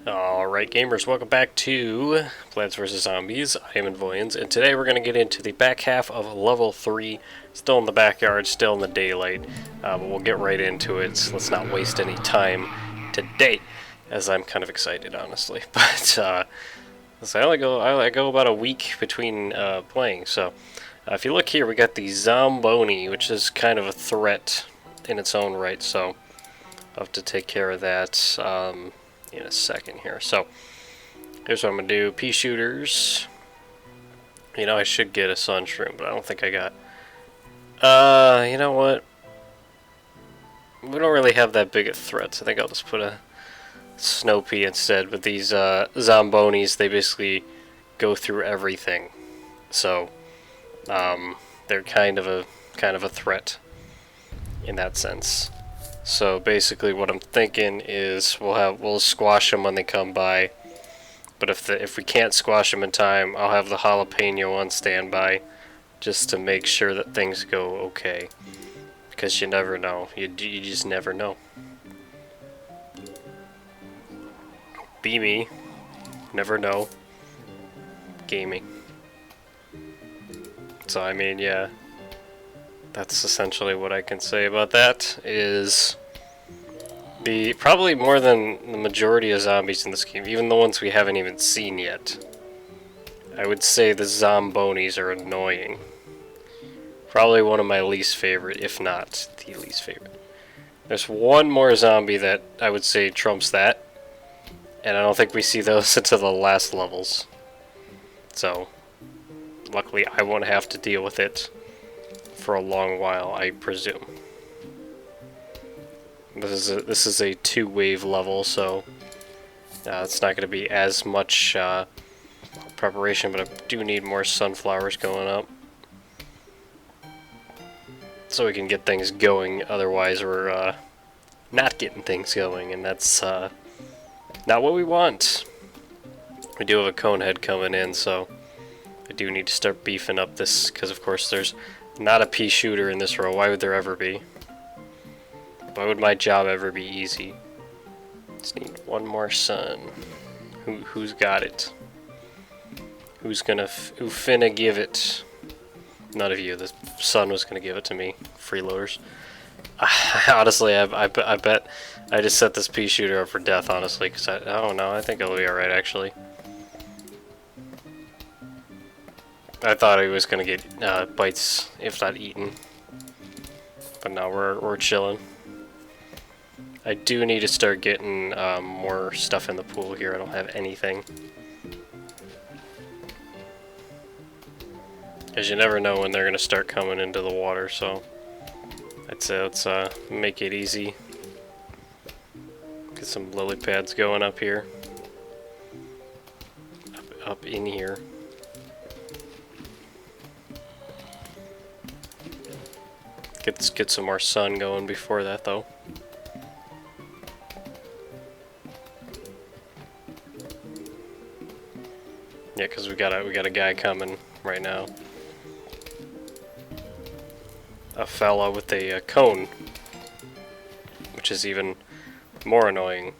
Alright gamers, welcome back to Plants vs. Zombies. I am Invoyans, and today we're going to get into the back half of level 3. Still in the backyard, still in the daylight, but we'll get right into it, so let's not waste any time today, as I'm kind of excited, honestly. But, so I go about a week between playing, so if you look here, we got the Zamboni, which is kind of a threat in its own right, so I'll have to take care of that in a second here. So here's what I'm gonna do. Pea shooters. You know, I should get a sun shroom, but I don't think I got. You know what? We don't really have that big of threats. I think I'll just put a snow pea instead. But these Zambonis, they basically go through everything, so they're kind of a threat in that sense. So basically, what I'm thinking is we'll squash them when they come by. But if we can't squash them in time, I'll have the jalapeno on standby, just to make sure that things go okay. Because you never know. You just never know. Be me. Never know. Gaming. So I mean, yeah. That's essentially what I can say about that. Is probably more than the majority of zombies in this game, even the ones we haven't even seen yet. I would say the Zambonis are annoying. Probably one of my least favorite, if not the least favorite. There's one more zombie that I would say trumps that, and I don't think we see those until the last levels. So, luckily I won't have to deal with it for a long while, I presume. This is a 2-wave level, so it's not going to be as much preparation, but I do need more sunflowers going up so we can get things going. Otherwise, we're not getting things going, and that's not what we want. We do have a cone head coming in, so I do need to start beefing up this, because of course there's not a pea shooter in this row. Why would there ever be? Why would my job ever be easy? Just need one more sun. Who's got it? Who finna give it? None of you. The sun was gonna give it to me. Freeloaders. Honestly, I bet I just set this pea shooter up for death, honestly, because I don't know. I think it'll be alright, actually. I thought he was gonna get bites, if not eaten. But now we're chilling. I do need to start getting more stuff in the pool here. I don't have anything. Because you never know when they're going to start coming into the water, so I'd say let's make it easy. Get some lily pads going up here. Up in here. Get some more sun going before that, though. Yeah, because we got a guy coming right now. A fella with a cone, which is even more annoying.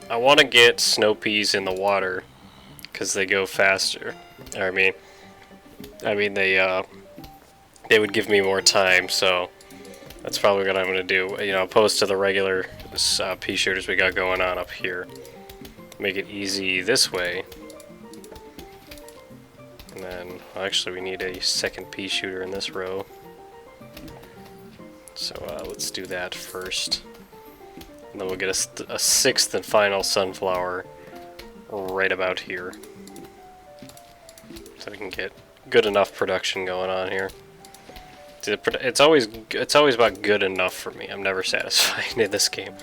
I want to get snow peas in the water because they go faster. I mean they would give me more time, so that's probably what I'm gonna do. You know, opposed to the regular pea shooters we got going on up here. Make it easy this way. And then, well, actually we need a second pea shooter in this row. So let's do that first. And then we'll get a sixth and final sunflower right about here. So we can get good enough production going on here. It's always about good enough for me. I'm never satisfied in this game.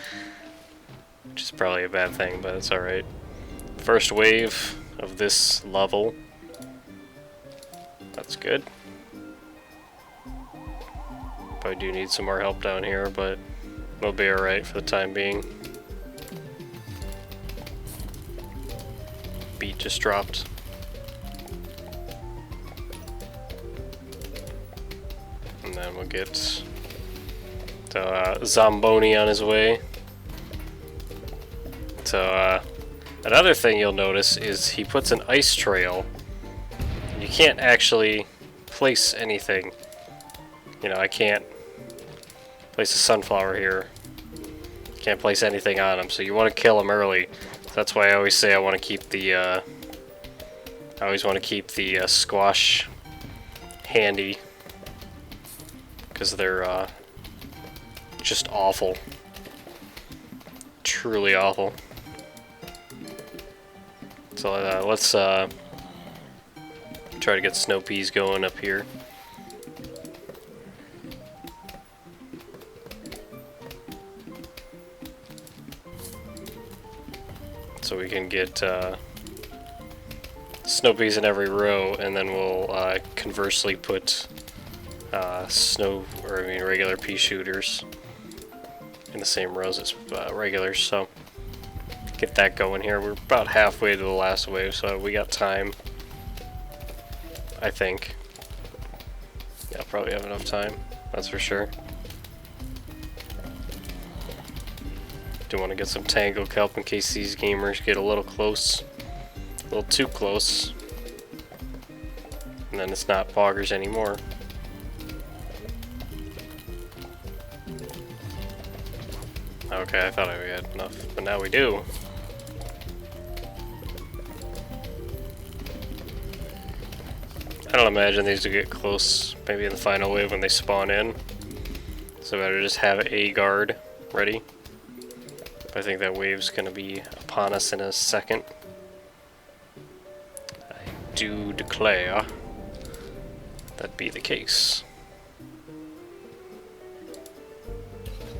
Which is probably a bad thing, but it's alright. First wave of this level. That's good. Probably do need some more help down here, but we'll be alright for the time being. Beat just dropped. And then we'll get the Zamboni on his way. So, another thing you'll notice is he puts an ice trail. You can't actually place anything. You know, I can't place a sunflower here. Can't place anything on him, so you want to kill him early. That's why I always say I want to keep the, squash handy. Because they're, just awful. Truly awful. So let's try to get snow peas going up here. So we can get snow peas in every row, and then we'll conversely put regular pea shooters in the same rows as regulars. So get that going here. We're about halfway to the last wave, so we got time, I think. Yeah, probably have enough time, that's for sure. Do want to get some tangle kelp in case these gamers get a little close, a little too close, and then it's not boggers anymore. Okay, I thought we had enough, but now we do. I don't imagine these will get close, maybe in the final wave when they spawn in. So better just have a guard ready. I think that wave's gonna be upon us in a second. I do declare that be the case.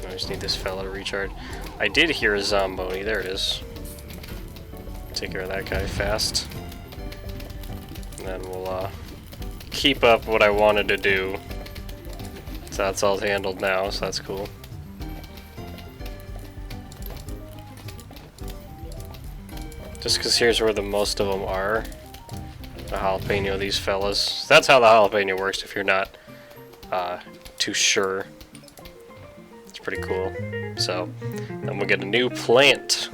I just need this fella to recharge. I did hear a Zamboni, there it is. Take care of that guy fast. And then we'll keep up what I wanted to do. So that's all handled now, so that's cool. Just because here's where the most of them are. The jalapeno, these fellas. That's how the jalapeno works if you're not too sure. It's pretty cool. So, then we'll get a new plant,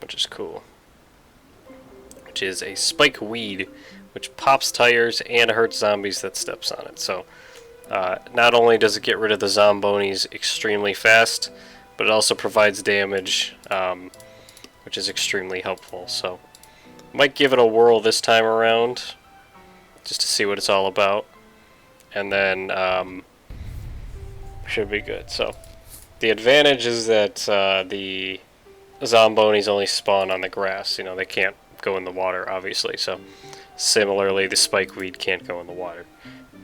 which is cool. Which is a spike weed, which pops tires and hurts zombies that steps on it. So, not only does it get rid of the Zambonis extremely fast, but it also provides damage, which is extremely helpful. So, might give it a whirl this time around, just to see what it's all about, and then should be good. So, the advantage is that the Zambonis only spawn on the grass. You know, they can't go in the water, obviously. So, similarly, the spike weed can't go in the water.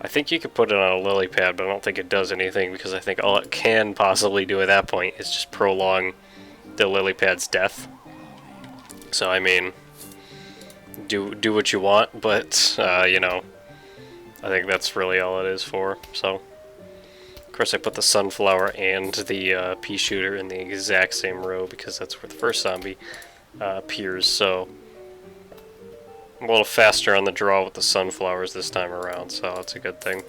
I think you could put it on a lily pad, but I don't think it does anything, because I think all it can possibly do at that point is just prolong the lily pad's death. So, I mean, do what you want, but, you know, I think that's really all it is for. So, of course, I put the sunflower and the pea shooter in the exact same row, because that's where the first zombie appears. So, I'm a little faster on the draw with the sunflowers this time around, so that's a good thing.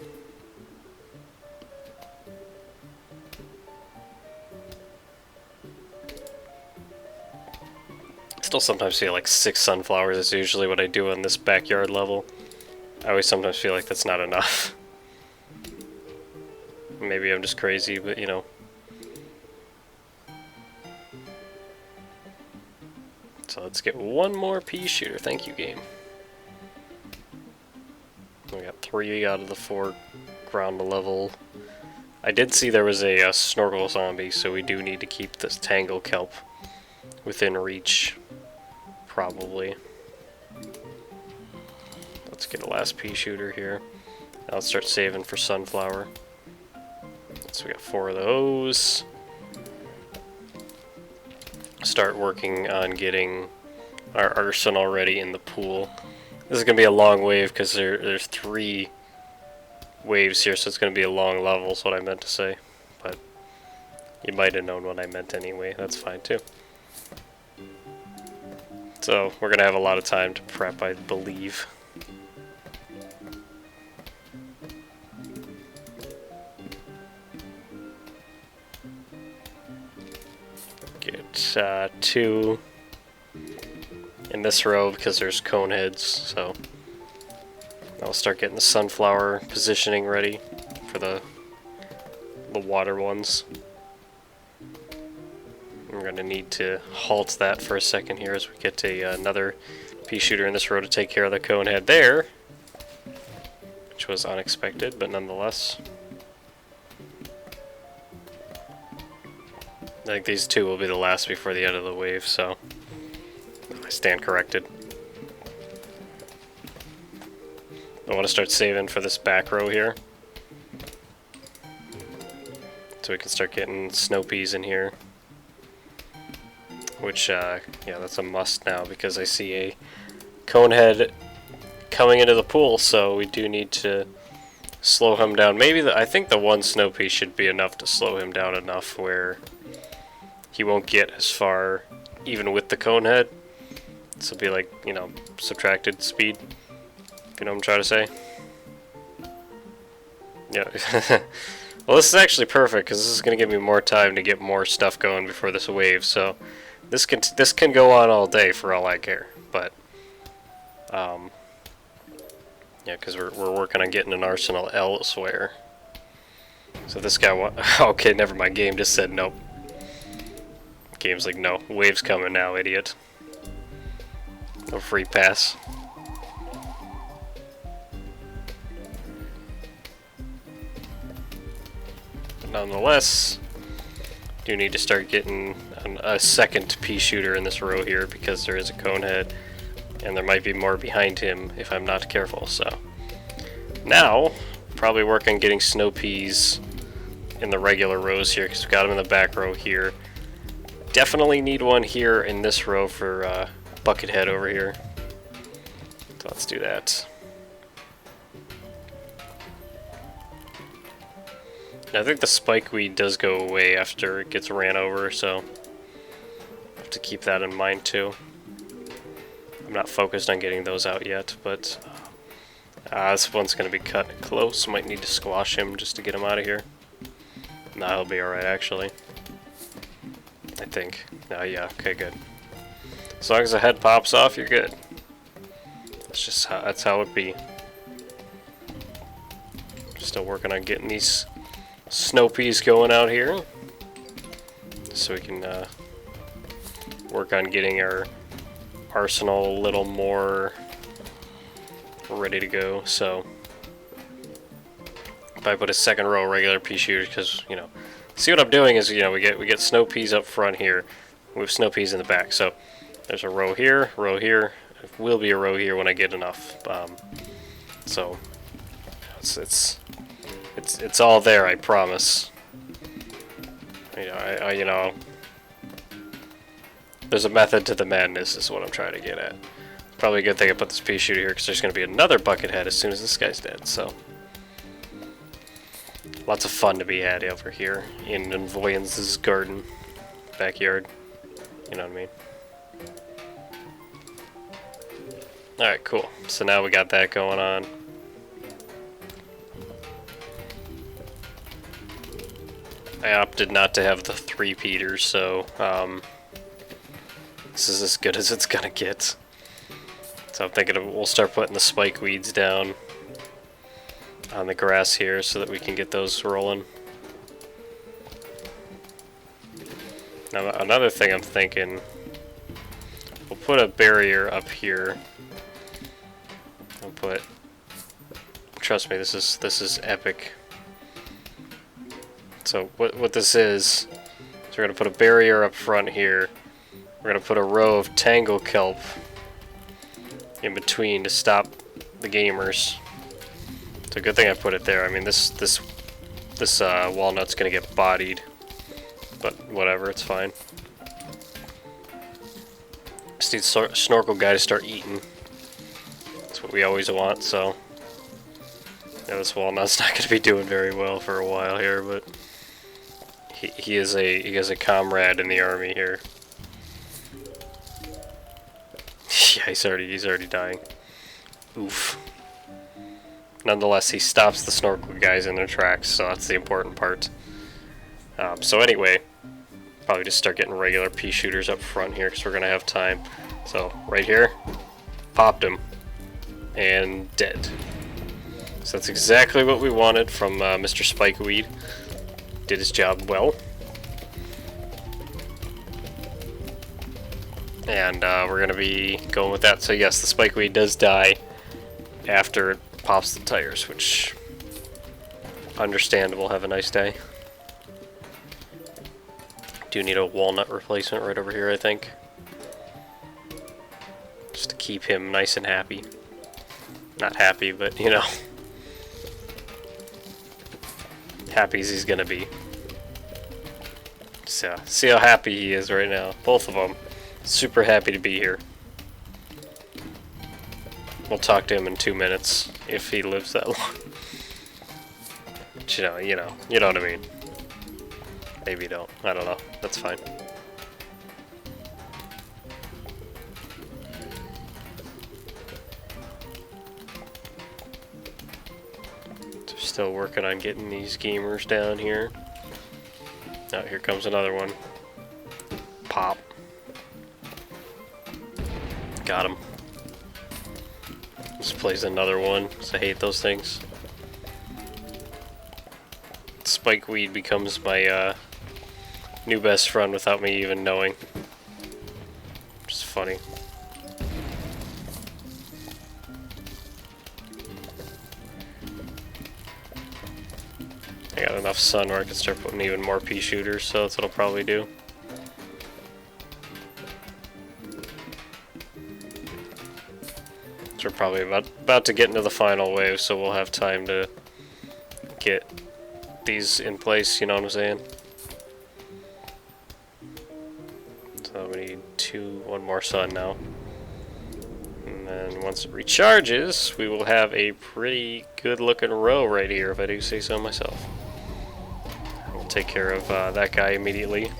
Still sometimes feel like 6 sunflowers is usually what I do on this backyard level. I always sometimes feel like that's not enough. Maybe I'm just crazy, but you know. So let's get one more pea shooter. Thank you, game. We got 3 out of the 4 ground level. I did see there was a snorkel zombie, so we do need to keep this tangle kelp within reach. Probably. Let's get a last pea shooter here. Now let's start saving for sunflower. So we got 4 of those. Start working on getting our arsenal ready in the pool. This is going to be a long wave because there's 3 waves here, so it's going to be a long level, is what I meant to say. But you might have known what I meant anyway. That's fine too. So we're going to have a lot of time to prep, I believe. Get two in this row because there's cone heads, so I'll start getting the sunflower positioning ready for the water ones. We're going to need to halt that for a second here as we get to another pea shooter in this row to take care of the cone head there, which was unexpected, but nonetheless. I think these two will be the last before the end of the wave, so I stand corrected. I want to start saving for this back row here, so we can start getting snow peas in here. Which, yeah, that's a must now because I see a conehead coming into the pool, so we do need to slow him down. Maybe I think the one snow pea should be enough to slow him down enough where he won't get as far even with the conehead. This will be like, you know, subtracted speed, if you know what I'm trying to say. Yeah. Well, this is actually perfect because this is going to give me more time to get more stuff going before this wave, so this can go on all day for all I care, but yeah, because we're working on getting an arsenal elsewhere. So this guy okay, never mind. Game just said nope. Game's like, no, wave's coming now, idiot. No free pass. But nonetheless, do need to start getting a second pea shooter in this row here because there is a conehead and there might be more behind him if I'm not careful. So now probably work on getting snow peas in the regular rows here because we've got them in the back row here. Definitely need one here in this row for Buckethead over here, so let's do that. I think the spikeweed does go away after it gets ran over, so I have to keep that in mind too. I'm not focused on getting those out yet, but this one's going to be cut close. Might need to squash him just to get him out of here. Nah, he'll be alright actually. I think. Yeah, okay, good. As long as the head pops off, you're good. That's how it be. Still working on getting these snow peas going out here, so we can work on getting our arsenal a little more ready to go. So if I put a second row of regular pea shooters, because you know, see what I'm doing is, you know, we get snow peas up front here, we have snow peas in the back. So there's a row here, there will be a row here when I get enough. So it's all there, I promise. You know, there's a method to the madness, is what I'm trying to get at. Probably a good thing I put this pea shooter here, because there's going to be another Buckethead as soon as this guy's dead, so lots of fun to be had over here in Voyens' garden, backyard, you know what I mean. Alright, cool. So now we got that going on. I opted not to have the 3-peaters, so this is as good as it's gonna get. So I'm thinking we'll start putting the spike weeds down on the grass here so that we can get those rolling. Now another thing I'm thinking, we'll put a barrier up here. I'll put, trust me, this is epic. So what this is we're going to put a barrier up front here. We're going to put a row of tangle kelp in between to stop the gamers. It's a good thing I put it there. I mean, this walnut's going to get bodied, but whatever, it's fine. Just need snorkel guy to start eating. That's what we always want, so yeah, this walnut's not going to be doing very well for a while here, but he is a comrade in the army here. Yeah, he's already dying. Oof. Nonetheless, he stops the snorkel guys in their tracks, so that's the important part. So anyway, Probably just start getting regular pea shooters up front here because we're going to have time. So, right here, popped him, and dead. So that's exactly what we wanted from Mr. Spikeweed. Did his job well. And we're going to be going with that. So yes, the Spikeweed does die after it pops the tires, which, understandable. Have a nice day. Do need a walnut replacement right over here, I think. Just to keep him nice and happy. Not happy, but, you know. Happy as he's gonna be. So, see how happy he is right now. Both of them. Super happy to be here. We'll talk to him in 2 minutes, if he lives that long. But you know what I mean. Maybe you don't. I don't know. That's fine. So still working on getting these gamers down here. Oh, here comes another one. Pop. Got him. This plays another one, because I hate those things. Spikeweed becomes my new best friend without me even knowing. Which is funny. I got enough sun where I can start putting even more pea shooters, so that's what I'll probably do. So we're probably about to get into the final wave, so we'll have time to get these in place, you know what I'm saying? So we need one more sun now. And then once it recharges, we will have a pretty good looking row right here, if I do say so myself. We'll take care of that guy immediately.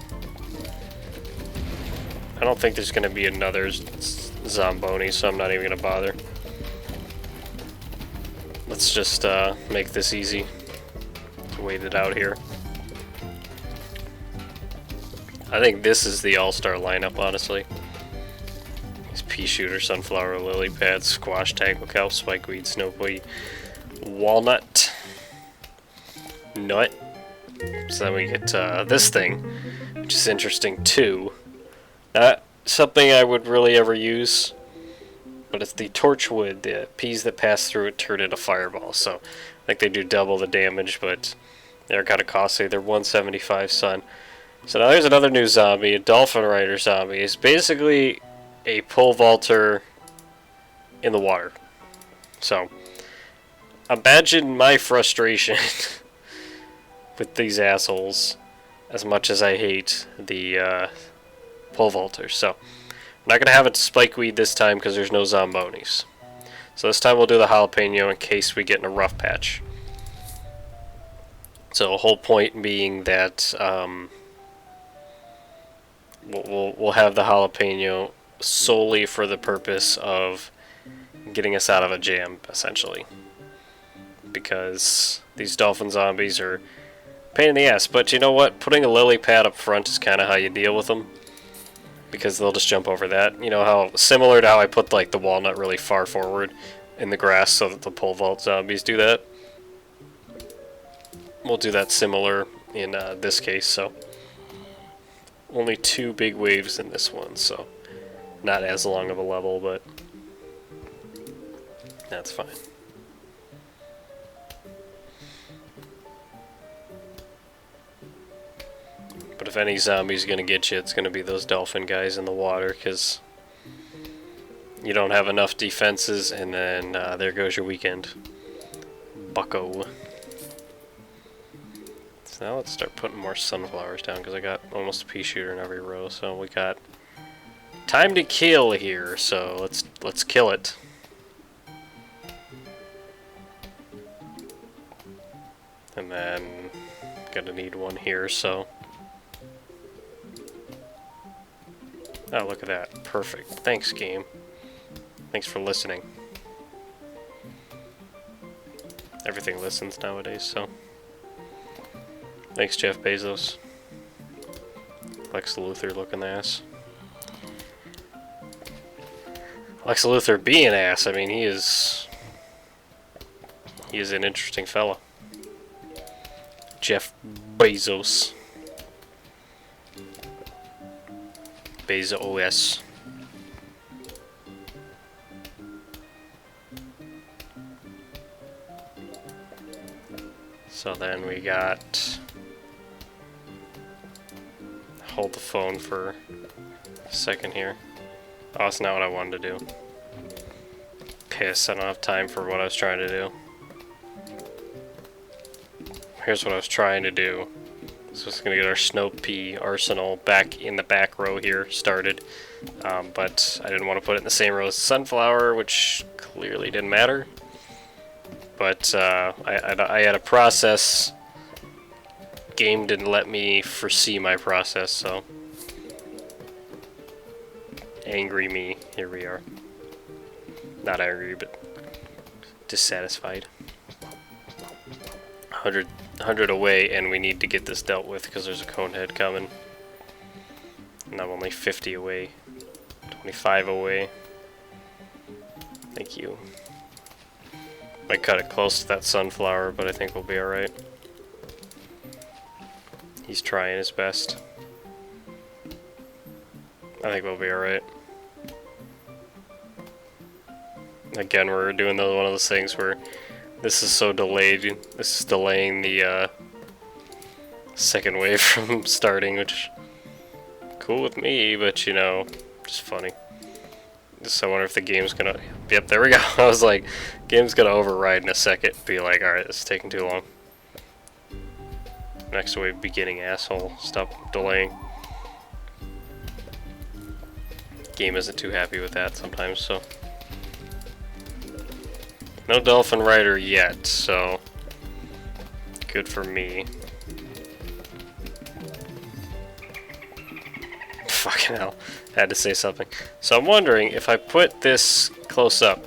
I don't think there's going to be another Zambonis, so I'm not even going to bother. Let's just make this easy. Wait it out here. I think this is the all-star lineup, honestly. These pea shooter, sunflower, lily pad, squash, tangle cow, spikeweed, snowpea, walnut, nut. So then we get this thing, which is interesting too. Not something I would really ever use, but it's the torchwood. The peas that pass through it turn into fireballs. So I think they do double the damage, but they're kind of costly. They're 175 sun. So now there's another new zombie, a Dolphin Rider zombie. It's basically a pole vaulter in the water. So imagine my frustration with these assholes, as much as I hate the pole vaulters. So I'm not going to have it spikeweed this time because there's no Zambonis. So this time we'll do the jalapeno in case we get in a rough patch. So the whole point being that we'll have the jalapeno solely for the purpose of getting us out of a jam, essentially. Because these dolphin zombies are a pain in the ass. But you know what? Putting a lily pad up front is kind of how you deal with them. Because they'll just jump over that. You know how, similar to how I put like the walnut really far forward in the grass so that the pole vault zombies do that. We'll do that similar in this case, so only 2 big waves in this one, so not as long of a level, but that's fine. But if any zombie's gonna get you, it's gonna be those dolphin guys in the water, because you don't have enough defenses, and then there goes your weekend. Bucko. So now let's start putting more sunflowers down, because I got almost a pea shooter in every row. So we got time to kill here, so let's kill it. And then gonna need one here, so oh, look at that. Perfect. Thanks, game. Thanks for listening. Everything listens nowadays, so thanks, Jeff Bezos. Lex Luthor looking ass. Lex Luthor being ass, I mean, he is an interesting fella. Jeff Bezos. Bezos. So then we got... Hold the phone for a second here. Oh, that's not what I wanted to do. Piss, I don't have time for what I was trying to do. Here's what I was trying to do. So it's gonna get our Snow Pea arsenal back in the back row here started. But I didn't want to put it in the same row as Sunflower, which clearly didn't matter. But I had a process. Game didn't let me foresee my process, so angry me. Here we are. Not angry, but dissatisfied. 100 away, and we need to get this dealt with because there's a Conehead coming. And I'm only 50 away. 25 away. Thank you. Might cut it close to that Sunflower, but I think we'll be alright. He's trying his best. I think we'll be alright. Again, we're doing one of those things where this is so delayed. This is delaying the second wave from starting, which cool with me, but you know, just funny. So I wonder if the game's gonna... Yep, there we go. I was like, game's gonna override in a second. Be like, alright, this is taking too long. Next wave beginning, asshole. Stop delaying. Game isn't too happy with that sometimes, so... No Dolphin Rider yet, so... Good for me. Fucking hell. Had to say something. So I'm wondering if I put this close up.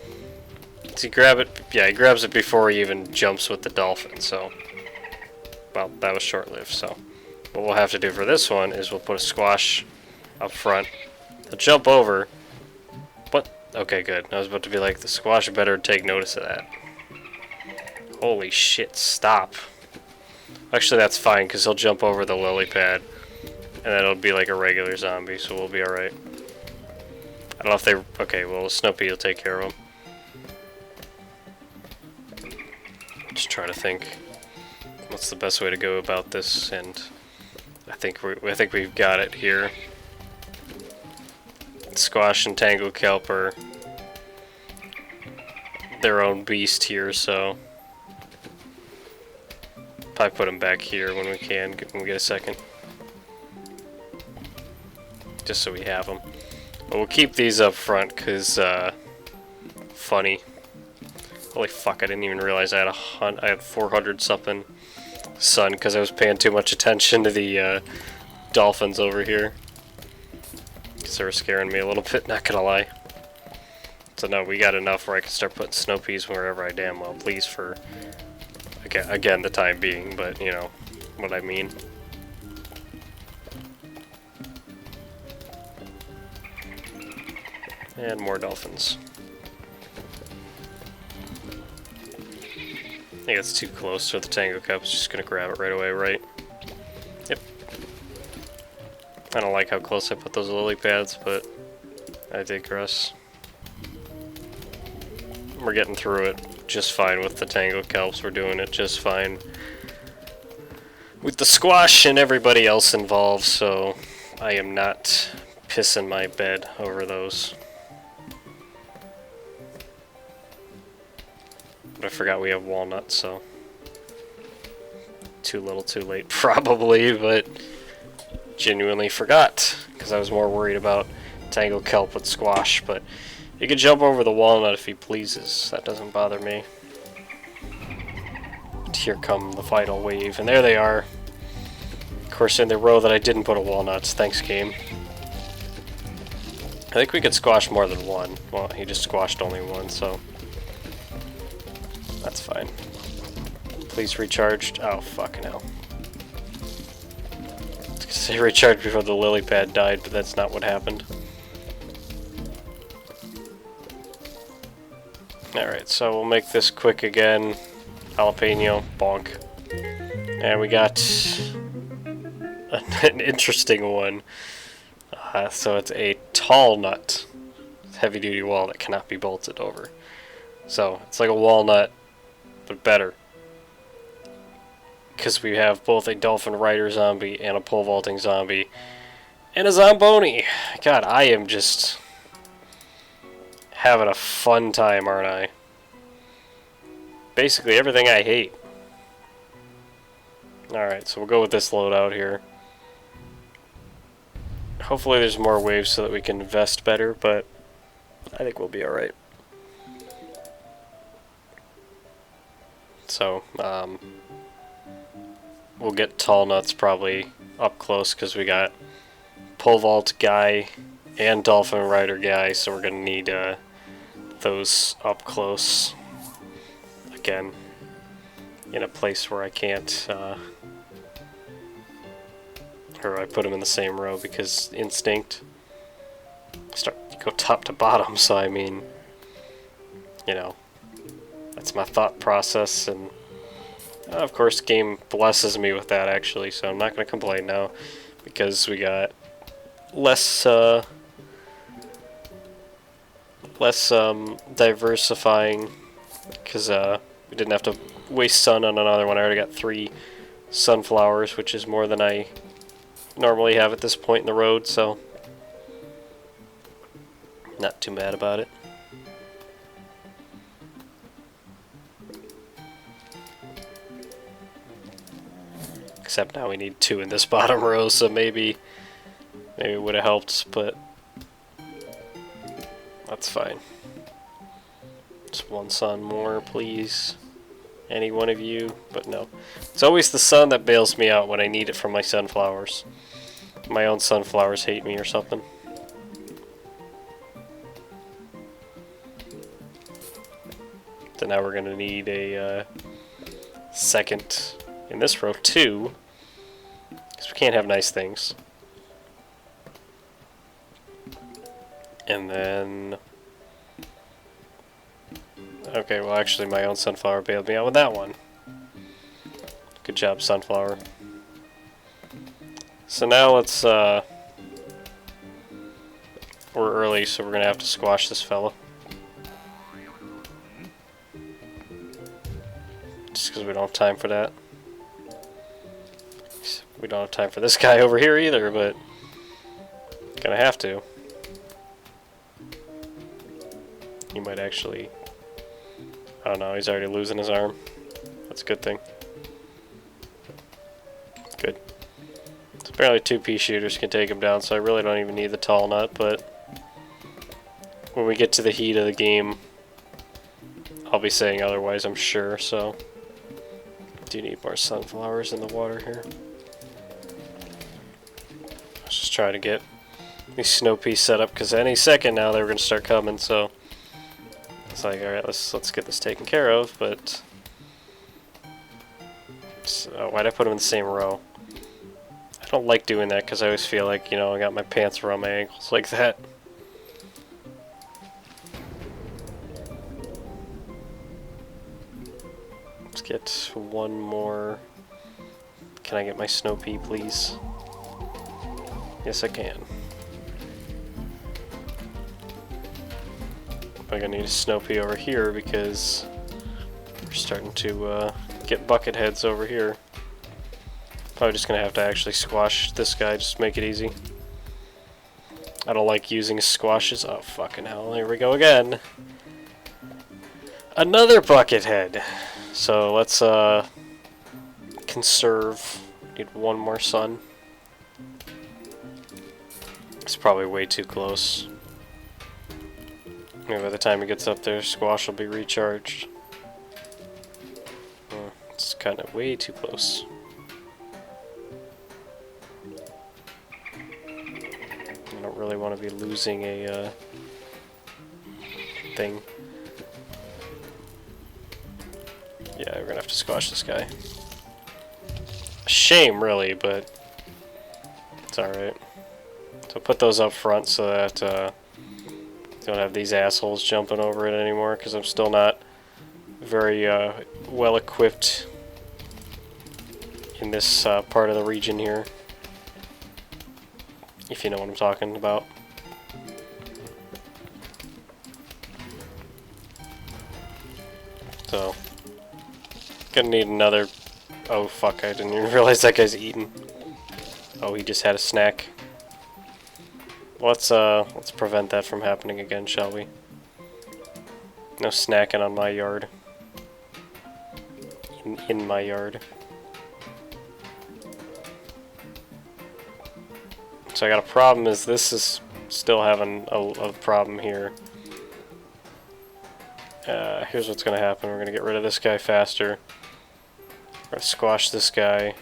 Does he grab it? Yeah, he grabs it before he even jumps with the Dolphin, so... Well, that was short-lived, so... What we'll have to do for this one is we'll put a squash up front. He'll jump over. What? Okay, good. I was about to be like, the squash better take notice of that. Holy shit, stop. Actually, that's fine, because he'll jump over the lily pad. And then it'll be like a regular zombie, so we'll be alright. I don't know if they... Okay, well, Snow Pea will take care of him. Just trying to think what's the best way to go about this, and I think we've got it here. Squash and Tango Kelp are their own beast here, so probably put them back here when we can, when we get a second. Just so we have them. But we'll keep these up front, because, funny. Holy fuck, I didn't even realize I had 400 something sun, because I was paying too much attention to the, Dolphins over here. Because they were scaring me a little bit, not gonna lie. So no, we got enough where I can start putting Snow Peas wherever I damn well please for, again, the time being, but, you know, what I mean. And more Dolphins. I think it's too close, so the Tango Cup's just gonna grab it right away, right? Yep. I don't like how close I put those lily pads, but I digress. We're getting through it just fine with the Tango Kelps. We're doing it just fine with the squash and everybody else involved, so I am not pissing my bed over those. But I forgot we have walnuts, so too little too late probably, but genuinely forgot because I was more worried about Tango Kelp with squash, but he can jump over the walnut if he pleases. That doesn't bother me. Here come the final wave, and there they are. Of course, in the row that I didn't put a walnuts. Thanks, game. I think we could squash more than one. Well, he just squashed only one, so that's fine. Please recharged. Oh, fucking hell. Say recharge before the lily pad died, but that's not what happened. Alright, so we'll make this quick again. Jalapeno, bonk. And we got an interesting one. So it's a tall nut. Heavy duty wall that cannot be bolted over. So it's like a walnut, but better. Because we have both a dolphin rider zombie and a pole vaulting zombie. And a Zamboni! God, I am just having a fun time, aren't I? Basically everything I hate. Alright, so we'll go with this loadout here. Hopefully there's more waves so that we can invest better, but I think we'll be alright. So, we'll get tall nuts probably up close because we got pole vault guy and dolphin rider guy, so we're gonna need those up close again in a place where I can't or I put them in the same row because instinct start to go top to bottom, so I mean, you know, that's my thought process, and of course the game blesses me with that actually, so I'm not going to complain now because we got less diversifying because we didn't have to waste sun on another one. I already got 3 sunflowers, which is more than I normally have at this point in the road, so not too mad about it. Except now we need 2 in this bottom row, so maybe it would have helped, but that's fine. Just 1 sun more, please. Any one of you, but no. It's always the sun that bails me out when I need it from my sunflowers. My own sunflowers hate me or something. So now we're going to need a second in this row, 2. Because we can't have nice things. And then... okay, well actually my own sunflower bailed me out with that one. Good job, sunflower. So now let's, we're early, so we're gonna have to squash this fella. Just because we don't have time for that. We don't have time for this guy over here either, but gonna have to. He might actually... oh no, he's already losing his arm. That's a good thing. Good. So apparently 2 pea shooters can take him down, so I really don't even need the tall nut, but when we get to the heat of the game, I'll be saying otherwise, I'm sure, so do need more sunflowers in the water here. Let's just try to get these snow peas set up, because any second now they're going to start coming, so it's like, alright, let's get this taken care of, but so, why'd I put them in the same row? I don't like doing that because I always feel like, you know, I got my pants around my ankles like that. Let's get 1 more. Can I get my snow pea, please? Yes, I can. I'm gonna need a snow pea over here because we're starting to get bucket heads over here. Probably just gonna have to actually squash this guy, just to make it easy. I don't like using squashes. Oh fucking hell, here we go again. Another bucket head. So let's conserve. Need 1 more sun. It's probably way too close. Maybe by the time it gets up there, squash will be recharged. It's kind of way too close. I don't really want to be losing a thing. Yeah, we're gonna have to squash this guy. Shame, really, but It's alright. So put those up front so that don't have these assholes jumping over it anymore, because I'm still not very well equipped in this part of the region here, if you know what I'm talking about. So, gonna need another... Oh fuck, I didn't even realize that guy's eating. Oh, he just had a snack. Let's prevent that from happening again, shall we? No snacking on my yard. In my yard. So I got a problem, is this is still having a problem here. Here's what's gonna happen. We're gonna get rid of this guy faster. We're gonna squash this guy.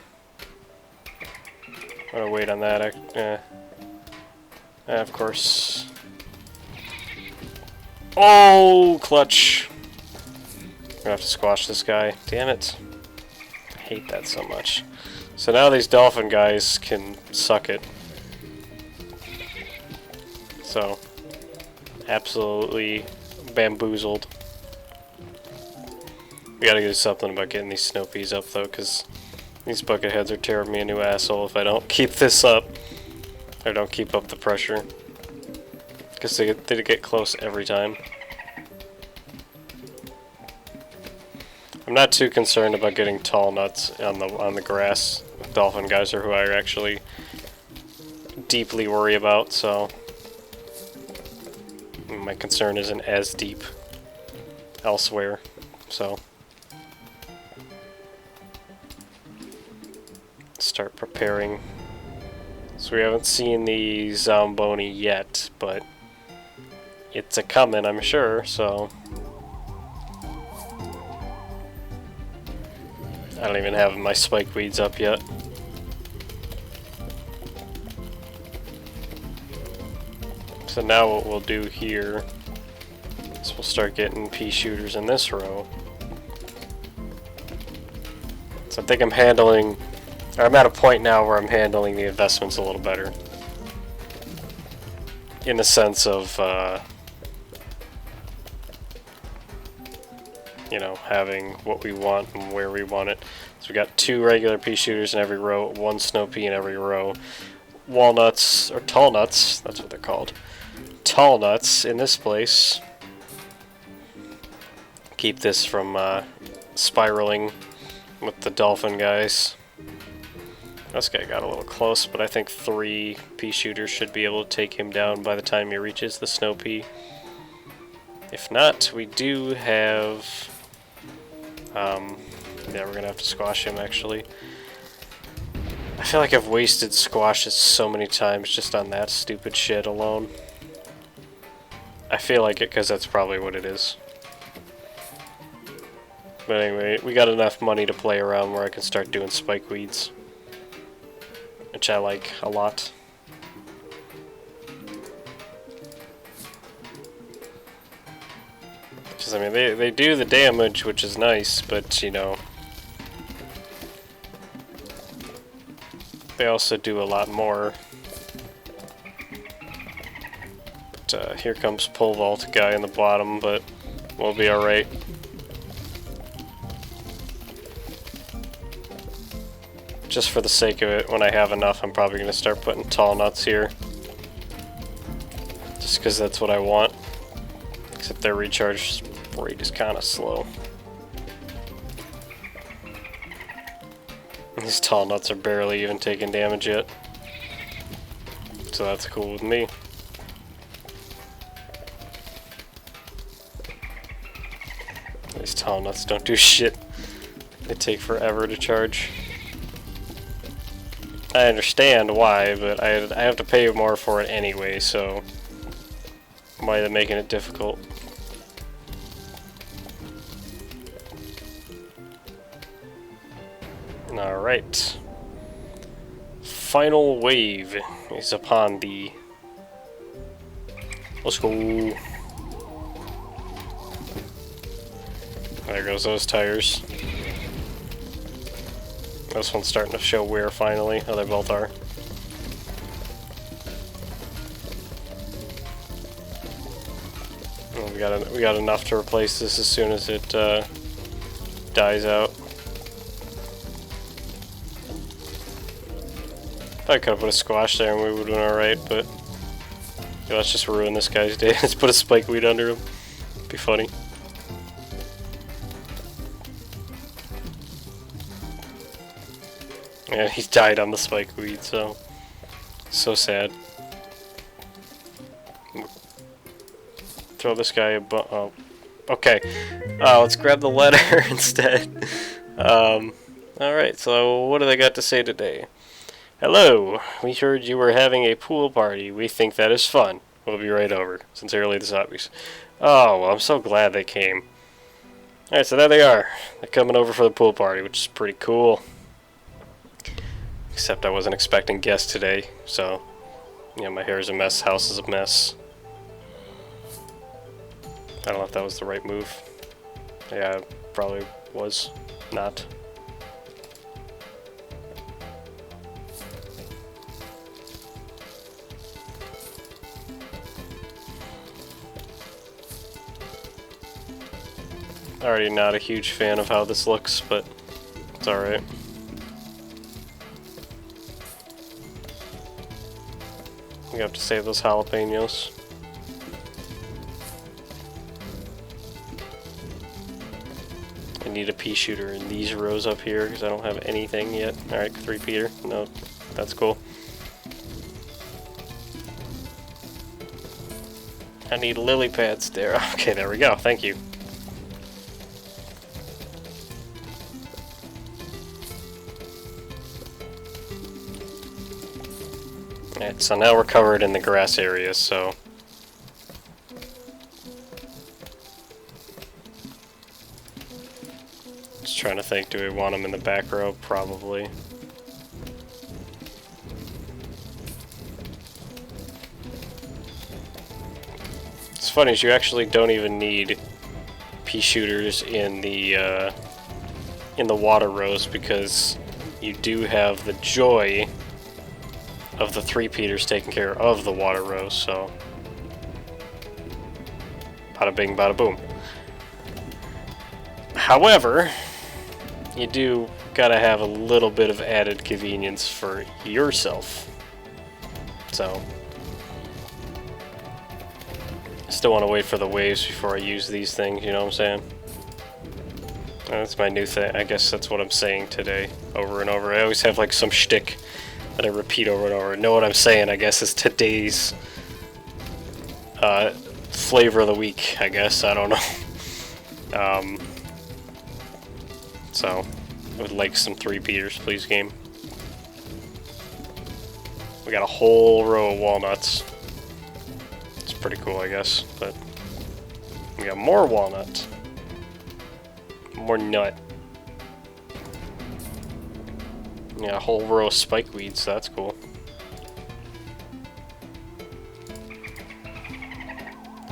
I'm gonna wait on that. Of course. Oh, clutch! I'm gonna have to squash this guy. Damn it. I hate that so much. So now these dolphin guys can suck it. So, absolutely bamboozled. We gotta do something about getting these snow peas up though, because these bucketheads are tearing me a new asshole if I don't keep this up. Or don't keep up the pressure. Because they get close every time. I'm not too concerned about getting tall nuts on the grass. Dolphin guys are who I actually deeply worry about, so my concern isn't as deep elsewhere, so start preparing. So we haven't seen the Zamboni yet, but it's a-coming, I'm sure, so I don't even have my spike weeds up yet. So now what we'll do here is we'll start getting pea shooters in this row. So I think I'm at a point now where I'm handling the investments a little better. In the sense of, you know, having what we want and where we want it. So we got 2 regular pea shooters in every row, 1 snow pea in every row. Walnuts, or tall nuts, that's what they're called. Tall nuts in this place. Keep this from spiraling with the dolphin guys. This guy got a little close, but I think 3 pea shooters should be able to take him down by the time he reaches the snow pea. If not, we do have... yeah, we're gonna have to squash him, actually. I feel like I've wasted squashes so many times just on that stupid shit alone. I feel like it because that's probably what it is. But anyway, we got enough money to play around where I can start doing spike weeds, which I like a lot. Because, I mean, they do the damage, which is nice, but, you know, they also do a lot more. But, here comes pole vault guy in the bottom, but we'll be alright. Just for the sake of it, when I have enough, I'm probably going to start putting tall nuts here. Just because that's what I want. Except their recharge rate is kind of slow. These tall nuts are barely even taking damage yet. So that's cool with me. These tall nuts don't do shit. They take forever to charge. I understand why, but I have to pay more for it anyway, so why are they making it difficult? Alright. Final wave is upon thee. Let's go. There goes those tires. This one's starting to show wear finally. Oh, they both are. Well, we got enough to replace this as soon as it dies out. I could have put a squash there and we would have been alright, but yeah, let's just ruin this guy's day. Let's put a spikeweed under him. Be funny. Yeah, he died on the spikeweed, so sad. Throw this guy a oh, okay. Let's grab the letter instead. Alright, so what do they got to say today? Hello, we heard you were having a pool party. We think that is fun. We'll be right over. Sincerely, the Zombies. Oh, well, I'm so glad they came. Alright, so there they are. They're coming over for the pool party, which is pretty cool. Except I wasn't expecting guests today, so... yeah, my hair is a mess, house is a mess. I don't know if that was the right move. Yeah, it probably was not. Already not a huge fan of how this looks, but it's alright. We have to save those jalapenos. I need a pea shooter in these rows up here because I don't have anything yet. Alright, 3-peater. No, that's cool. I need lily pads there. Okay, there we go. Thank you. Alright, so now we're covered in the grass areas, so... just trying to think, do we want them in the back row? Probably. It's funny, is you actually don't even need pea shooters in the water rows because you do have the joy of the 3-peaters taking care of the water rows, so bada bing, bada boom. However, you do gotta have a little bit of added convenience for yourself. So, I still want to wait for the waves before I use these things, you know what I'm saying? That's my new thing. I guess that's what I'm saying today, over and over. I always have like some shtick that I repeat over and over. Know what I'm saying, I guess, is today's flavor of the week, I guess. I don't know. So, I would like some 3-peaters, please, game. We got a whole row of walnuts. It's pretty cool, I guess, but we got more walnuts. More nut. Yeah, a whole row of spikeweeds, so that's cool.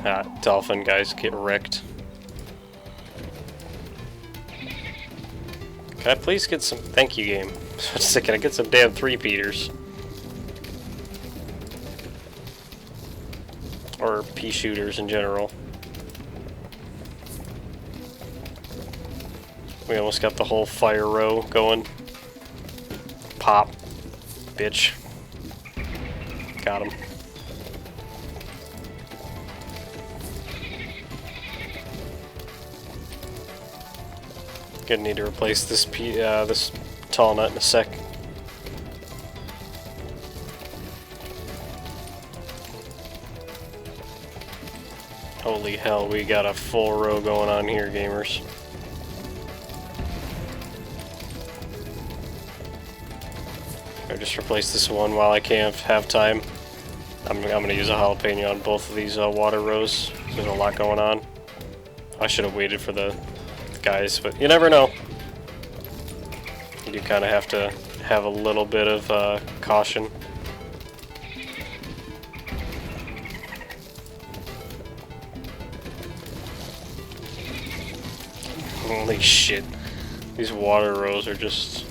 Ah, dolphin guys get wrecked. Can I please get some... thank you, game. Can I get some damn 3-peaters? Or pea shooters in general. We almost got the whole fire row going. Pop. Bitch. Got him. Gonna need to replace this this tall nut in a sec. Holy hell, we got a full row going on here, gamers. I'll just replace this one while I can't have time. I'm gonna use a jalapeno on both of these water rows. There's a lot going on. I should have waited for the guys, but you never know. You do kind of have to have a little bit of caution. Holy shit. These water rows are just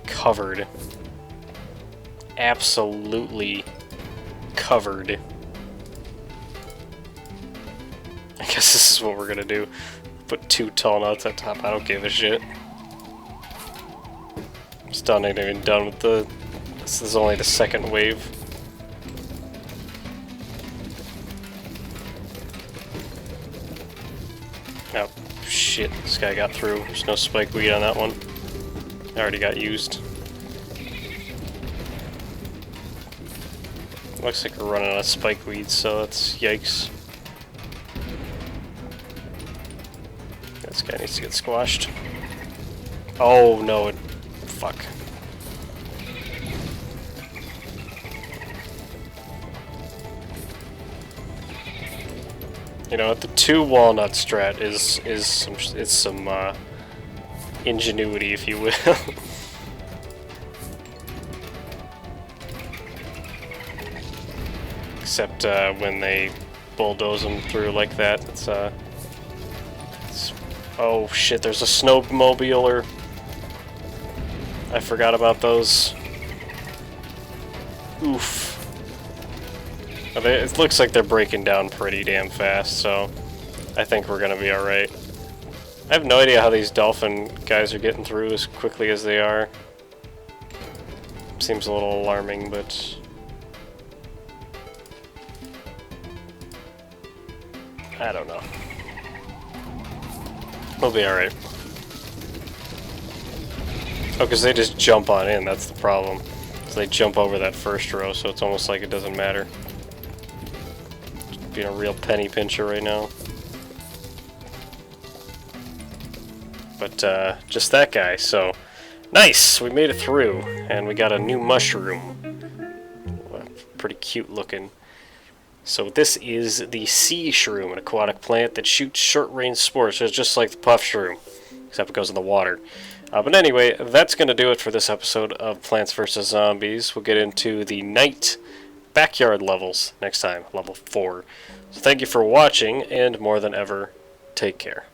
covered. Absolutely covered. I guess this is what we're gonna do. Put 2 tall nuts on top. I don't give a shit. Still not even done with the... This is only the second wave. Oh, shit. This guy got through. There's no spike weed on that one. Already got used. Looks like we're running out of spike weeds, so that's yikes. This guy needs to get squashed. Oh no, it... Fuck. You know what, the 2 walnut strat is some ingenuity, if you will. Except when they bulldoze them through like that, it's oh shit, there's a snowmobiler. I forgot about those. Oof. It looks like they're breaking down pretty damn fast, so I think we're gonna be alright. I have no idea how these dolphin guys are getting through as quickly as they are. Seems a little alarming, but... I don't know. We'll be alright. Oh, because they just jump on in, that's the problem. So they jump over that first row, so it's almost like it doesn't matter. Just being a real penny pincher right now. But, just that guy, so... Nice! We made it through, and we got a new mushroom. Pretty cute looking. So this is the sea shroom, an aquatic plant that shoots short-range spores. So it's just like the puff shroom, except it goes in the water. But anyway, that's going to do it for this episode of Plants vs. Zombies. We'll get into the night backyard levels next time, level 4. So thank you for watching, and more than ever, take care.